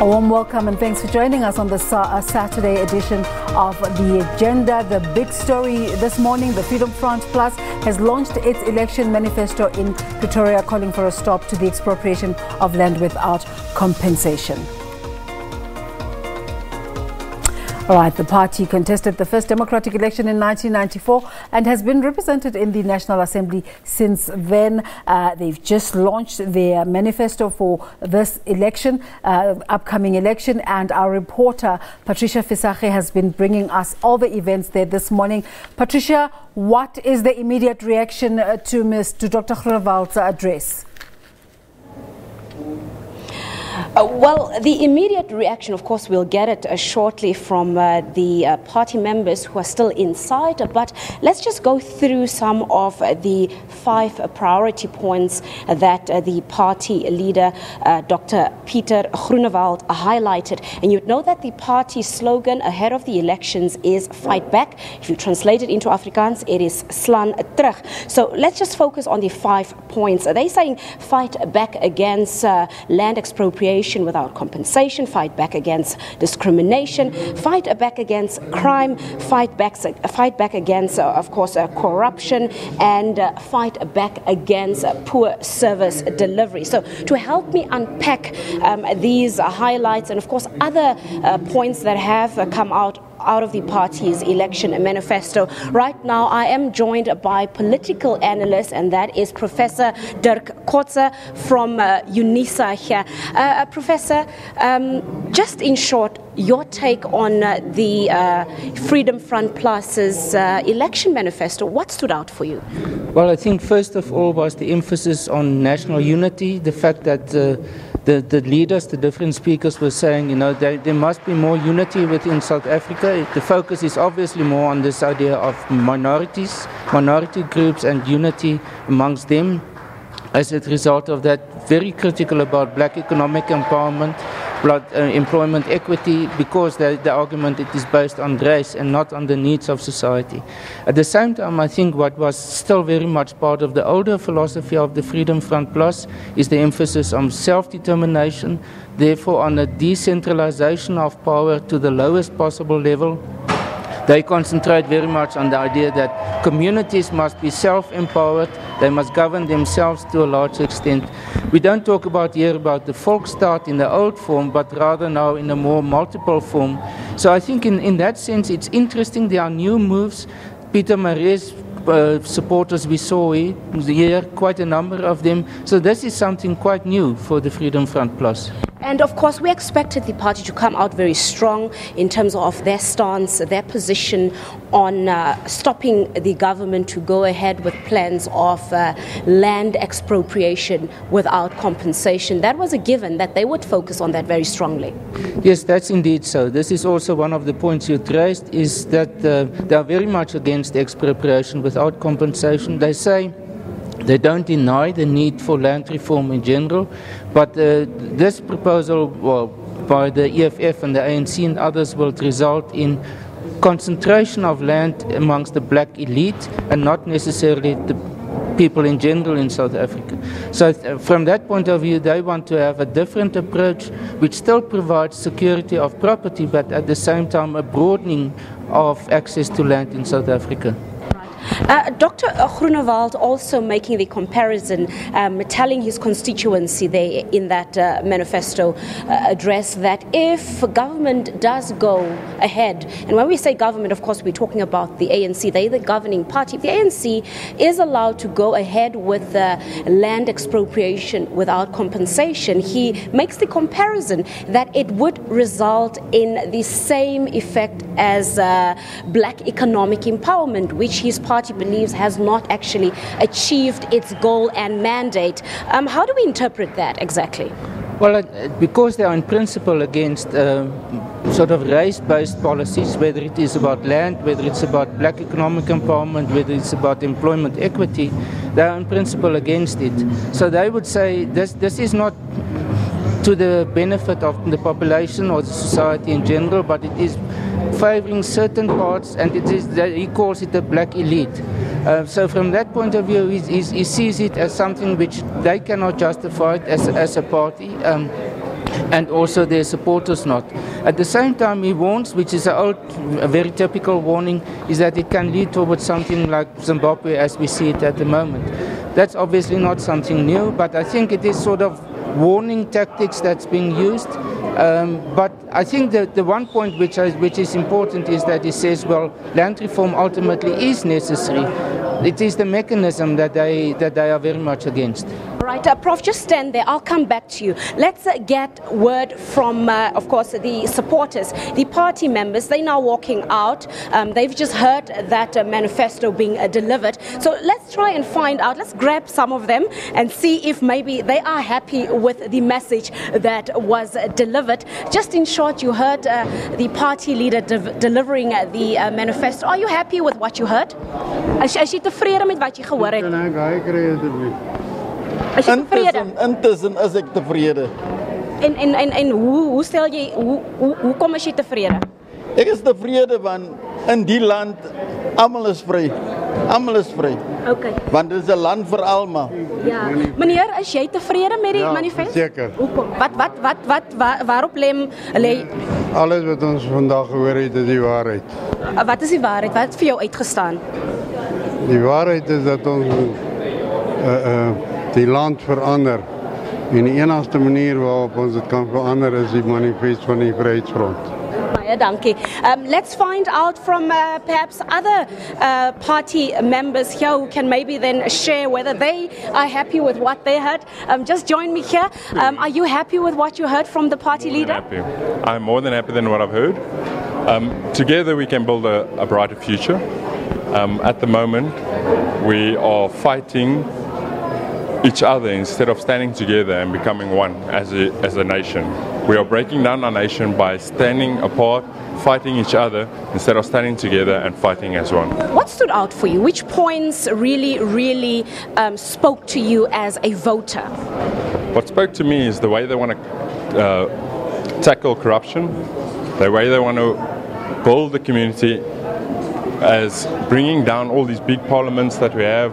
A warm welcome and thanks for joining us on the Saturday edition of The Agenda. The big story this morning, the Freedom Front Plus has launched its election manifesto in Pretoria, calling for a stop to the expropriation of land without compensation. All right, the party contested the first democratic election in 1994 and has been represented in the National Assembly since then. They've just launched their manifesto for this election, upcoming election, and our reporter Patricia Fisache has been bringing us all the events there this morning. Patricia, what is the immediate reaction to Dr. Groenewald's address? Well, the immediate reaction, of course, we'll get it shortly from the party members who are still inside. But let's just go through some of the 5 priority points that the party leader, Dr. Pieter Groenewald, highlighted. And you'd know that the party slogan ahead of the elections is "Fight Back." If you translate it into Afrikaans, it is "Slaan terug." So let's just focus on the 5 points. They're saying fight back against land expropriation without compensation, fight back against discrimination, fight back against crime, fight back against, of course, corruption, and fight back against poor service delivery. So to help me unpack these highlights and, of course, other points that have come out of the party's election manifesto. Right now, I am joined by political analyst, and that is Professor Dirk Kotze from UNISA here. Professor, just in short, your take on the Freedom Front Plus's election manifesto. What stood out for you? Well, I think first of all was the emphasis on national unity, the fact that the leaders, the different speakers were saying, you know, there must be more unity within South Africa. The focus is obviously more on this idea of minorities, minority groups and unity amongst them. As a result of that, very critical about black economic empowerment, employment equity, because the argument it is based on race and not on the needs of society. At the same time, I think what was still very much part of the older philosophy of the Freedom Front Plus is the emphasis on self-determination, therefore on a decentralization of power to the lowest possible level. They concentrate very much on the idea that communities must be self-empowered, they must govern themselves to a large extent. We don't talk here about the Volksstaat in the old form, but rather now in a more multiple form. So I think in that sense it's interesting. There are new moves. Peter Marie's supporters we saw here, quite a number of them. So this is something quite new for the Freedom Front Plus. And of course, we expected the party to come out very strong in terms of their stance, their position on stopping the government to go ahead with plans of land expropriation without compensation. That was a given that they would focus on that very strongly. Yes, that's indeed so. This is also one of the points you raised, is that they are very much against expropriation without compensation. They say they don't deny the need for land reform in general, but this proposal by the EFF and the ANC and others will result in concentration of land amongst the black elite and not necessarily the people in general in South Africa. So from that point of view, they want to have a different approach which still provides security of property, but at the same time a broadening of access to land in South Africa. Dr. Groenewald also making the comparison, telling his constituency there in that manifesto address that if government does go ahead, and when we say government, of course, we're talking about the ANC, they're the governing party. If the ANC is allowed to go ahead with land expropriation without compensation, he makes the comparison that it would result in the same effect as black economic empowerment, which his party believes has not actually achieved its goal and mandate. How do we interpret that exactly? Well, because they are in principle against sort of race-based policies, whether it is about land, whether it's about black economic empowerment, whether it's about employment equity, they are in principle against it. So they would say this is not to the benefit of the population or the society in general, but it is favoring certain parts, and it is he calls it the black elite. So from that point of view, he sees it as something which they cannot justify as a party. and also their supporters not. At the same time, he warns, which is a very typical warning, is that it can lead towards something like Zimbabwe as we see it at the moment. That's obviously not something new, but I think it is sort of warning tactics that's being used. But I think that the one point which is important is that he says, well, land reform ultimately is necessary. It is the mechanism that they are very much against. Right, Prof, just stand there. I'll come back to you. Let's get word from, of course, the supporters, the party members. They're now walking out. They've just heard that manifesto being delivered. So let's try and find out. Let's grab some of them and see if maybe they are happy with the message that was delivered. Just in short, you heard the party leader delivering the manifesto. Are you happy with what you heard? Is jy tevrede met wat jy gehoor het? Is jy tevrede? Intussen is ek tevrede. En hoe stel jy, hoe kom as jy tevrede? Ek is tevrede want in die land almal is vry. Almal is vry. Okay. Want dit is 'n land vir almal. Ja. Meneer, is jy tevrede met die manifest? Seker. Hoekom? Waarop lê Alles wat ons vandag gehoor het, is die waarheid. wat is die waarheid? Wat het vir jou uitgestaan? Die waarheid is dat ons die land verander. En die enigste manier waarop ons dit kan verander is die manifest van die Vryheidsfront. Baie dankie. Let's find out from perhaps other party members here who can maybe then share whether they are happy with what they heard. Just join me here. Are you happy with what you heard from the party leader? I'm more than happy than what I've heard. Together we can build a brighter future. At the moment, we are fighting each other instead of standing together and becoming one as a nation. We are breaking down our nation by standing apart, fighting each other instead of standing together and fighting as one. What stood out for you? Which points really spoke to you as a voter? What spoke to me is the way they want to tackle corruption, the way they want to build the community as bringing down all these big parliaments that we have,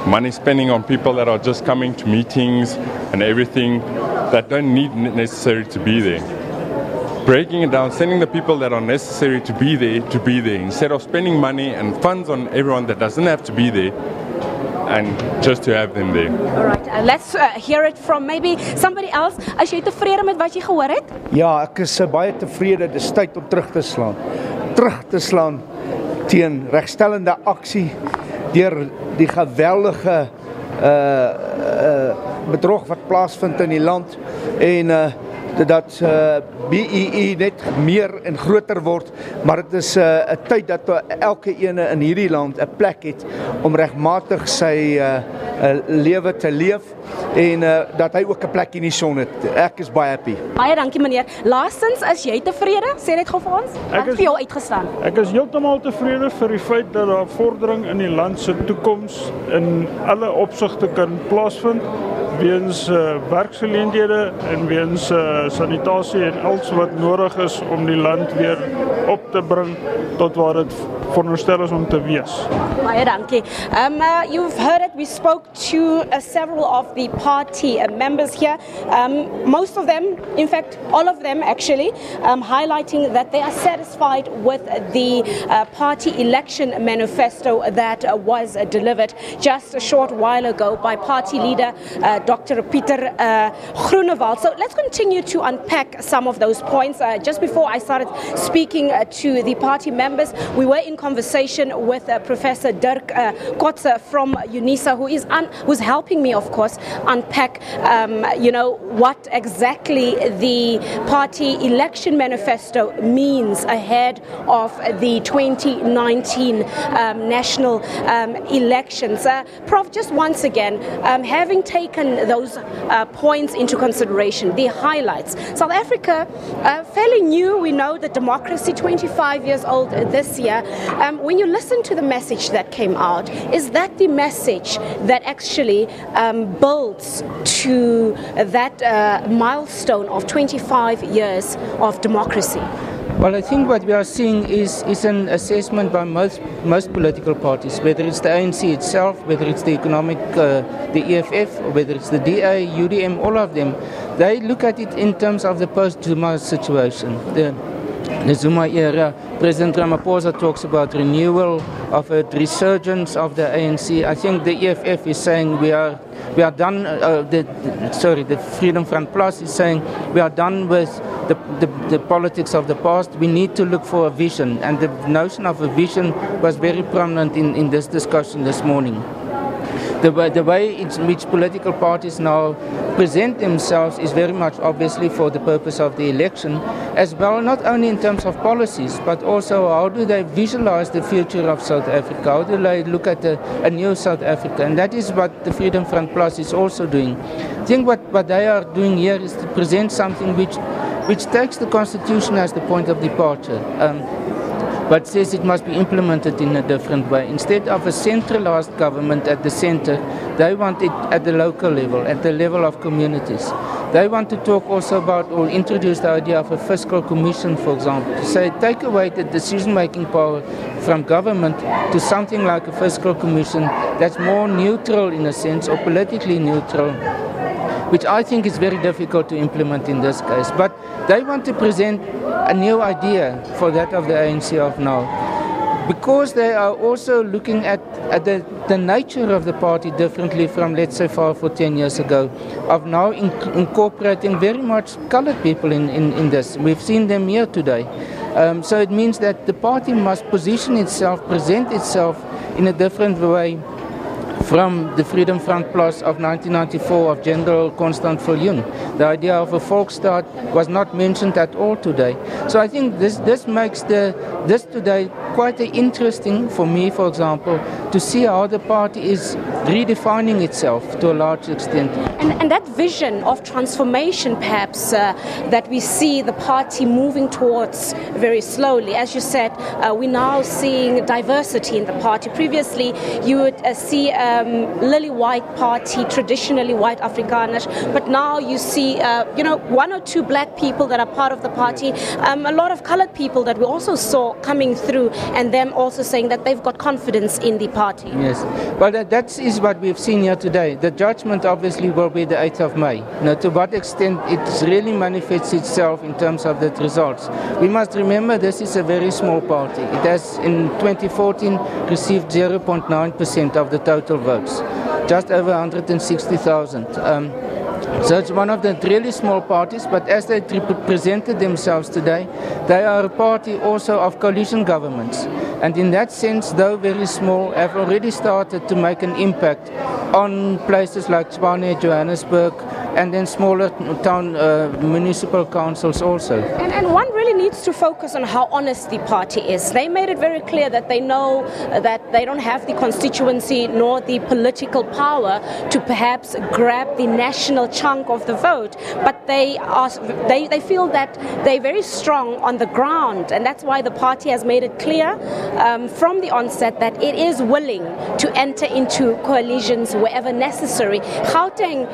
money spending on people that are just coming to meetings and everything that don't need necessary to be there. Breaking it down, sending the people that are necessary to be there instead of spending money and funds on everyone that doesn't have to be there and just to have them there. All right, let's hear it from maybe somebody else. As jy tevrede met wat jy gehoor het? Ja, ek is baie tevrede. Dis tyd om terug te slaan. Terug te slaan teen regstellende aksie deur die geweldige bedrog wat plaasvind in die land en dat BEE net meer en groter word, maar dit is 'n tyd dat elke ene in hierdie land 'n plek het om regmatig sy lewe te leef en dat hy ook 'n plek in die son het. Ek is baie happy. Baie dankie meneer. Laastens, is jy tevrede? Sê net gou vir ons. Wat het vir jou uitgestaan? Ek is heeltemal tevrede vir die feit dat daar vordering in die land se toekoms in alle opsigte kan plaasvind weens werksgeleenthede en weens sanitasie en alles wat nodig is om die land weer op te bring tot waar dit veronderstel is om te wees. Baie dankie. You've heard it. We spoke to several of the party members here. Most of them, in fact, all of them actually, highlighting that they are satisfied with the party election manifesto that was delivered just a short while ago by party leader Dr. Pieter Groenewald. So let's continue to unpack some of those points. Just before I started speaking to the party members, we were in conversation with Professor Dirk Kotze from UNISA, who's helping me, of course, unpack, what exactly the party election manifesto means ahead of the 2019 national elections. Prof, just once again, having taken those points into consideration, the highlights. South Africa, fairly new, we know the democracy, 25 years old this year. When you listen to the message that came out, is that the message that actually builds to that milestone of 25 years of democracy? Well, I think what we are seeing is an assessment by most political parties, whether it's the ANC itself, whether it's the economic, the EFF, whether it's the DA, UDM, all of them, they look at it in terms of the post-Zuma situation. The Zuma era, President Ramaphosa talks about renewal of a resurgence of the ANC. I think the EFF is saying we are done. The Freedom Front Plus is saying we are done with the politics of the past. We need to look for a vision, and the notion of a vision was very prominent in this discussion this morning. The way in which political parties now present themselves is very much obviously for the purpose of the election, as well, not only in terms of policies, but also how do they visualize the future of South Africa, how do they look at a new South Africa, and that is what the Freedom Front Plus is also doing. I think what they are doing here is to present something which takes the Constitution as the point of departure, but says it must be implemented in a different way. Instead of a centralized government at the center, they want it at the local level, at the level of communities. They want to talk also about, or introduce the idea of a fiscal commission, for example, to say take away the decision-making power from government to something like a fiscal commission that's more neutral in a sense, or politically neutral, which I think is very difficult to implement in this case. But they want to present a new idea for that of the ANC of now, because they are also looking at the nature of the party differently from, let's say, 5 or 10 years ago, of now incorporating very much colored people in this. We've seen them here today. So it means that the party must position itself, present itself in a different way from the Freedom Front Plus of 1994 of General Constant Viljoen. The idea of a Volksstaat was not mentioned at all today. So I think this makes this today quite interesting for me, for example, to see how the party is redefining itself to a large extent. And that vision of transformation, perhaps, that we see the party moving towards very slowly. As you said, we're now seeing diversity in the party. Previously, you would see lily white party, traditionally white Afrikaners, but now you see, 1 or 2 black people that are part of the party, a lot of colored people that we also saw coming through, and them also saying that they've got confidence in the party. Yes, well, that is what we've seen here today. The judgment obviously will be the 8th of May. To what extent it really manifests itself in terms of the results. We must remember this is a very small party. It has in 2014 received 0.9% of the total votes, just over 160,000. So it's one of the really small parties, but as they presented themselves today, they are a party also of coalition governments. And in that sense, though very small, have already started to make an impact on places like Tshwane, Johannesburg, and then smaller town municipal councils also. And one really needs to focus on how honest the party is. They made it very clear that they know that they don't have the constituency nor the political power to perhaps grab the national chunk of the vote, but they feel that they're very strong on the ground, and that's why the party has made it clear from the onset that it is willing to enter into coalitions wherever necessary. Gauteng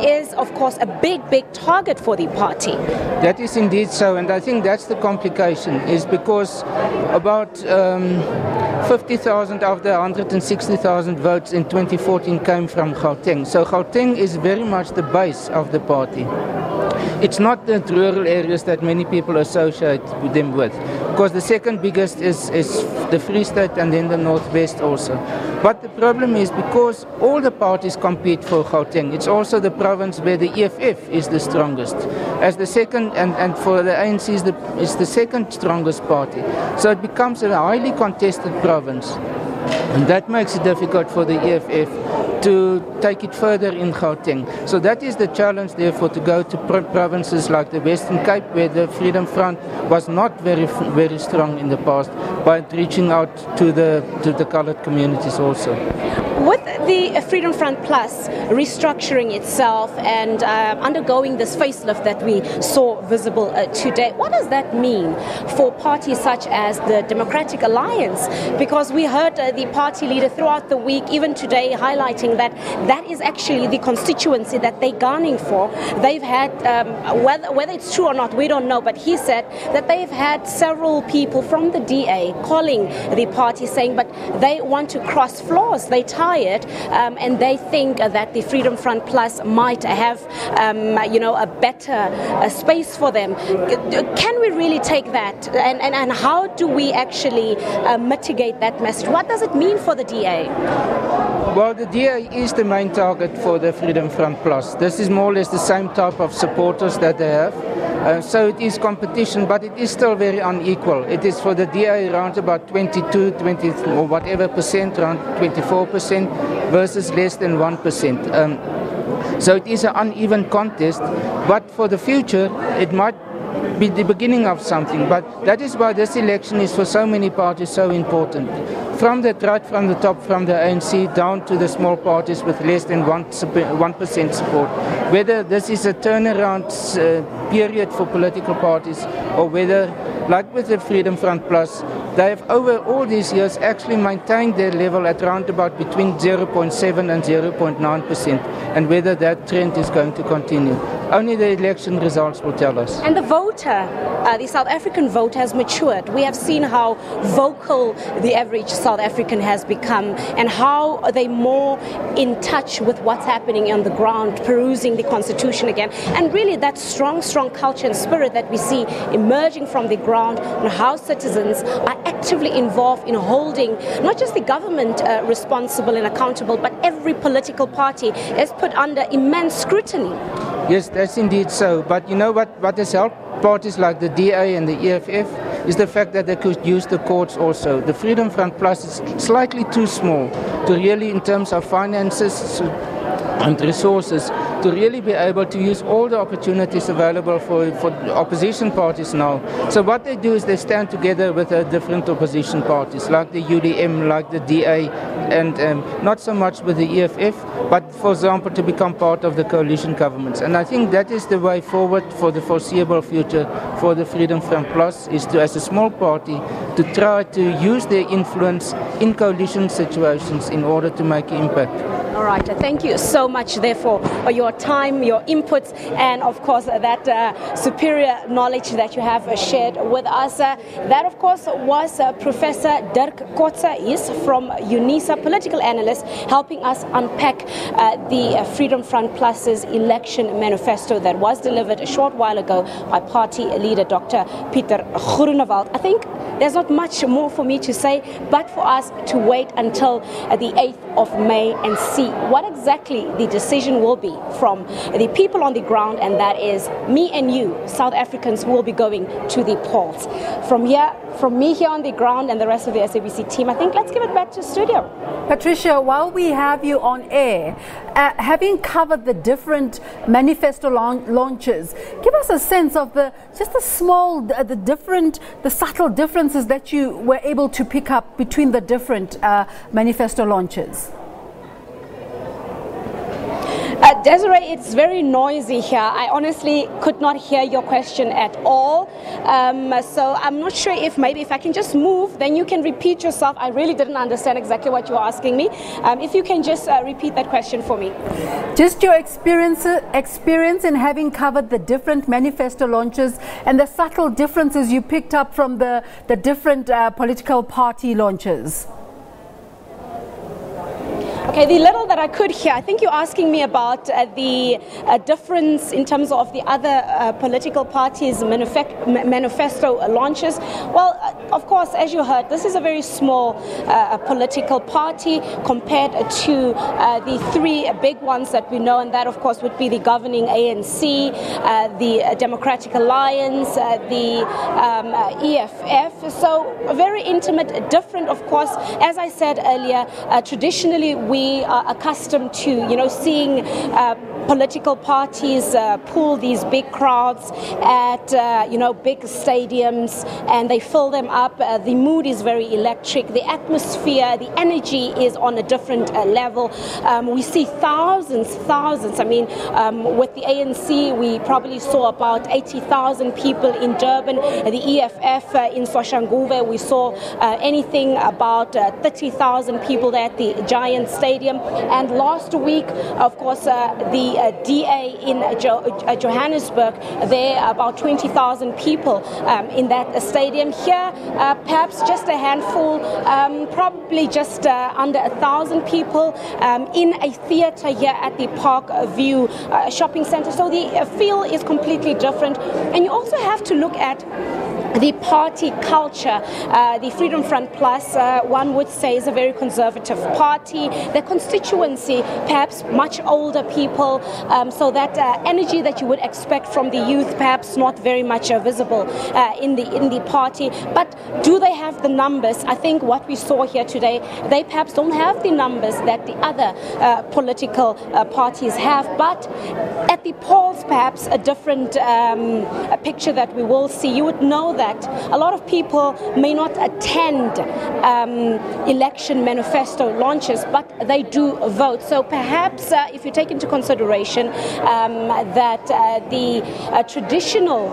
is, of course, a big target for the party. That is indeed so, and I think that's the complication, is because about 50,000 of the 160,000 votes in 2014 came from Gauteng. So Gauteng is very much the base of the party. It's not the rural areas that many people associate them with, because the second biggest is the Free State and then the Northwest also. But the problem is because all the parties compete for Gauteng, it's also the province where the EFF is the strongest, as the second, and for the ANC is the second strongest party. So it becomes a highly contested province, and that makes it difficult for the EFF to take it further in Gauteng. So that is the challenge, therefore, to go to provinces like the Western Cape, where the Freedom Front was not very strong in the past, by reaching out to the colored communities also. With the Freedom Front Plus restructuring itself and undergoing this facelift that we saw visible today, what does that mean for parties such as the Democratic Alliance? Because we heard the party leader throughout the week, even today, highlighting saying that that is actually the constituency that they're gunning for. They've had, whether it's true or not, we don't know, but he said that they've had several people from the DA calling the party saying, but they want to cross floors, they're tired, and they think that the Freedom Front Plus might have, a better space for them. Can we really take that, and how do we actually mitigate that message? What does it mean for the DA? Well, the DA is the main target for the Freedom Front Plus. This is more or less the same type of supporters that they have. So it is competition, but it is still very unequal. It is for the DA around about 22, 20 or whatever percent, around 24% versus less than 1%. So it is an uneven contest, but for the future it might be the beginning of something. But that is why this election is for so many parties so important. Right from the top, from the ANC down to the small parties with less than 1% support. Whether this is a turnaround period for political parties, or whether, like with the Freedom Front Plus, they have over all these years actually maintained their level at around about between 0.7 and 0.9%, and whether that trend is going to continue. Only the election results will tell us. And the voter, the South African voter has matured. We have seen how vocal the average South African has become, and how they're more in touch with what's happening on the ground, perusing the Constitution again. And really that strong culture and spirit that we see emerging from the ground, and how citizens are actively involved in holding not just the government responsible and accountable, but every political party is put under immense scrutiny. Yes, that's indeed so. But you know what has helped parties like the DA and the EFF is the fact that they could use the courts also. The Freedom Front Plus is slightly too small to really, in terms of finances and resources, to really be able to use all the opportunities available for opposition parties now. So what they do is they stand together with different opposition parties, like the UDM, like the DA, and not so much with the EFF, but, for example, to become part of the coalition governments. And I think that is the way forward for the foreseeable future for the Freedom Front Plus, is to, as a small party, to try to use their influence in coalition situations in order to make an impact. All right, thank you so much, therefore, for your time, your inputs, and of course that superior knowledge that you have shared with us. That, of course, was Professor Dirk Kotze. He's from UNISA, political analyst, helping us unpack the Freedom Front Plus's election manifesto that was delivered a short while ago by party leader Dr. Pieter Groenewald. I think there's not much more for me to say, but for us to wait until the 8th of May and see what exactly the decision will be from the people on the ground, and that is me and you, South Africans, who will be going to the polls. From me here on the ground and the rest of the SABC team, I think let's give it back to studio. Patricia, while we have you on air, having covered the different manifesto launches, give us a sense of the subtle differences that you were able to pick up between the different manifesto launches. Desiree, it's very noisy here. I honestly could not hear your question at all. So I'm not sure if I can just move, then you can repeat yourself. I really didn't understand exactly what you were asking me. If you can just repeat that question for me. Just your experience in having covered the different manifesto launches and the subtle differences you picked up from the different political party launches. Okay, the little that I could hear, I think you're asking me about the difference in terms of the other political parties' manifesto launches. Well, of course, as you heard, this is a very small political party compared to the three big ones that we know, and that, of course, would be the governing ANC, the Democratic Alliance, the EFF. So very intimate, different, of course. As I said earlier, traditionally we are accustomed to, seeing political parties pull these big crowds at big stadiums, and they fill them up. The mood is very electric. The atmosphere, the energy is on a different level. We see thousands. I mean, with the ANC, we probably saw about 80,000 people in Durban. The EFF in Soshanguve, we saw anything about 30,000 people there at the Giant Stadium. And last week, of course, the DA in Johannesburg, there are about 20,000 people in that stadium. Here, perhaps just a handful, probably just under 1,000 people in a theatre here at the Park View shopping centre. So the feel is completely different. And you also have to look at the party culture. The Freedom Front Plus, one would say, is a very conservative party. The constituency, perhaps much older people, so that energy that you would expect from the youth, perhaps not very much visible in the party. But do they have the numbers? I think what we saw here today, they perhaps don't have the numbers that the other political parties have. But at the polls, perhaps a different picture that we will see. You would know that a lot of people may not attend election manifesto launches, but they do vote. So perhaps if you take into consideration that the traditional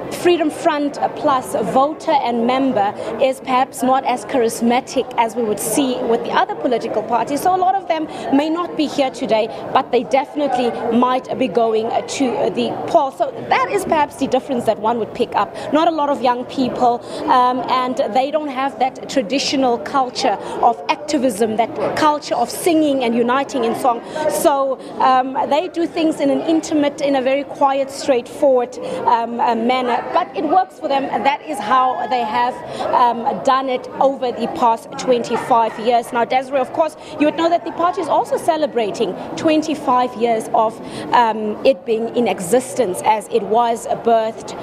Freedom Front Plus voter and member is perhaps not as charismatic as we would see with the other political parties. So a lot of them may not be here today, but they definitely might be going to the polls. So that is perhaps the difference that one would pick up. Not a lot of young people, and they don't have that traditional culture of activism, that culture of singing and uniting in song. So they do things in an intimate, in a very quiet, straightforward manner. But it works for them, and that is how they have done it over the past 25 years. Now, Desiree, of course, you would know that the party is also celebrating 25 years of it being in existence, as it was birthed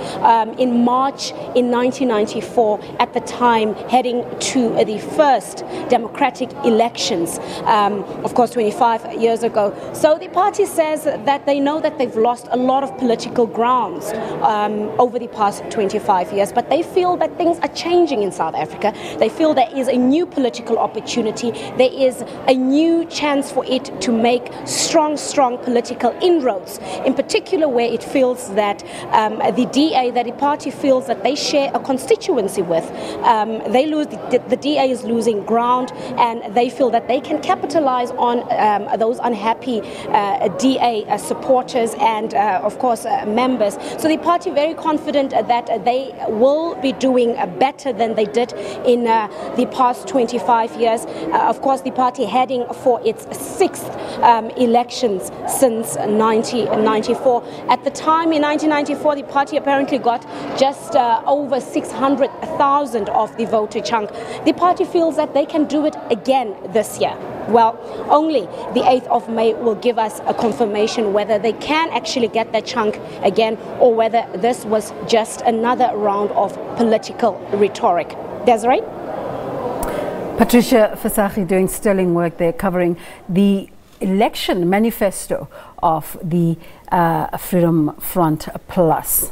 in March in 1994, at the time heading to the first democratic elections, of course, 25 years ago. So the party says that they know that they've lost a lot of political grounds over the past 25 years, but they feel that things are changing in South Africa. They feel there is a new political opportunity. There is a new chance for it to make strong political inroads, in particular where it feels that the DA, that the party feels that they share a constituency with. The DA is losing ground, and they feel that they can capitalize on those unhappy DA supporters and, of course, members. So the party very confident that they will be doing better than they did in the past 25 years. Of course, the party heading for its sixth elections since 1994. At the time, in 1994, the party apparently got just over 600,000 of the voter chunk. The party feels that they can do it again this year. Well, only the 8th of May will give us a confirmation whether they can actually get that chunk again, or whether this was just another round of political rhetoric. Desiree? Patricia Fasachi doing sterling work there, covering the election manifesto of the Freedom Front Plus.